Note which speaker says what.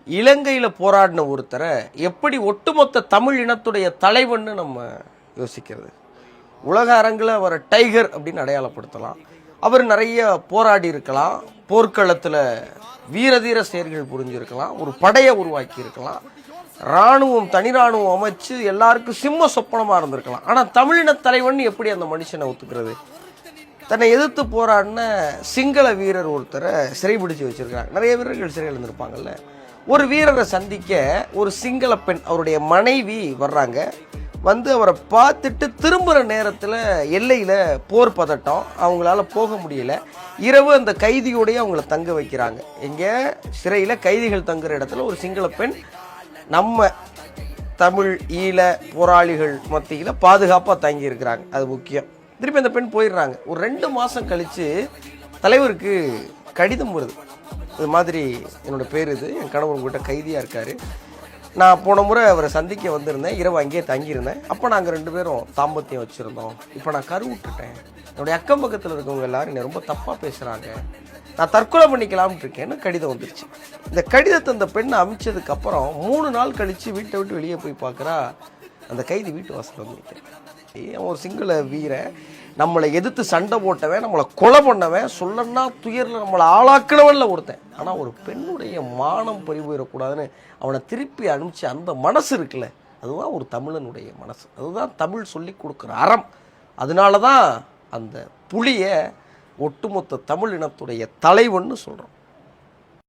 Speaker 1: இலங்கையில் போராடின ஒருத்தரை எப்படி ஒட்டுமொத்த தமிழ் இனத்துடைய தலைவன்னு நம்ம யோசிக்கிறது. உலக அரங்கில் அவரை டைகர் அப்படின்னு அடையாளப்படுத்தலாம். அவர் நிறைய போராடி இருக்கலாம், போர்க்களத்தில் வீரதீர செயல்கள் புரிஞ்சிருக்கலாம், ஒரு படையை உருவாக்கி இருக்கலாம், இராணுவம் தனி இராணுவம் அமைச்சு எல்லாருக்கும் சிம்ம சொப்பனமாக இருந்திருக்கலாம். ஆனால் தமிழின தலைவன் எப்படி அந்த மனுஷனை ஒத்துக்கிறது? தன்னை எதிர்த்து போராடின சிங்கள வீரர் ஒருத்தரை சிறைபிடிச்சு வச்சிருக்காங்க. நிறைய வீரர்கள் சிறையில் இருந்திருப்பாங்கல்ல. ஒரு வீரரை சந்திக்க ஒரு சிங்கள பெண் அவருடைய மனைவி வர்றாங்க. வந்து அவரை பார்த்துட்டு திரும்புகிற நேரத்தில் எல்லையில் போர் பதட்டம், அவங்களால போக முடியல. இரவு அந்த கைதியோடையே அவங்கள தங்க வைக்கிறாங்க. எங்கே சிறையில் கைதிகள் தங்குற இடத்துல ஒரு சிங்கள பெண் நம்ம தமிழ் ஈழ போராளிகள் மத்தியில் பாதுகாப்பாக தங்கி இருக்கிறாங்க. அது முக்கியம். திருப்பி அந்த பெண் போயிடுறாங்க. ஒரு 2 மாதம் கழித்து தலைவருக்கு கடிதம் வருது. இது மாதிரி என்னோடய பேர் இது, என் கணவர் உங்கள்கிட்ட கைதியாக இருக்கார். நான் போன முறை அவரை சந்திக்க வந்திருந்தேன், இரவு அங்கேயே தங்கியிருந்தேன். அப்போ நாங்கள் 2 பேரும் தாம்பத்தியம் வச்சுருந்தோம். இப்போ நான் கருவுட்டுட்டேன். என்னுடைய அக்கம் பக்கத்தில் இருக்கவங்க எல்லோரும் என்னை ரொம்ப தப்பாக பேசுகிறாங்க. நான் தற்கொலை பண்ணிக்கலாம்னு இருக்கேன்னு கடிதம் வந்துருச்சு. இந்த கடிதத்தை அந்த பெண்ணை அமிச்சதுக்கப்புறம் 3 நாள் கழித்து வீட்டை விட்டு வெளியே போய் பார்க்குறா, அந்த கைதி வீட்டு வாசல் வந்து நிற்கிறேன். அவன் ஒரு சிங்கள வீரன், நம்மளை எதிர்த்து சண்டை போட்டவன், நம்மளை கொலை பண்ணவன், சொல்லணும்னா துயரில் நம்மளை ஆளாக்கினவன்ல ஒருத்தன். ஆனால் ஒரு பெண்ணுடைய மானம் பறிபோயிடக்கூடாதுன்னு அவனை திருப்பி அனுப்பிச்சு அந்த மனசு இருக்குல்ல, அதுதான் ஒரு தமிழனுடைய மனசு. அதுதான் தமிழ் சொல்லி கொடுக்குற அறம். அதனால தான் அந்த புலியை ஒட்டுமொத்த தமிழ் இனத்துடைய தலைவன்னு சொல்கிறோம்.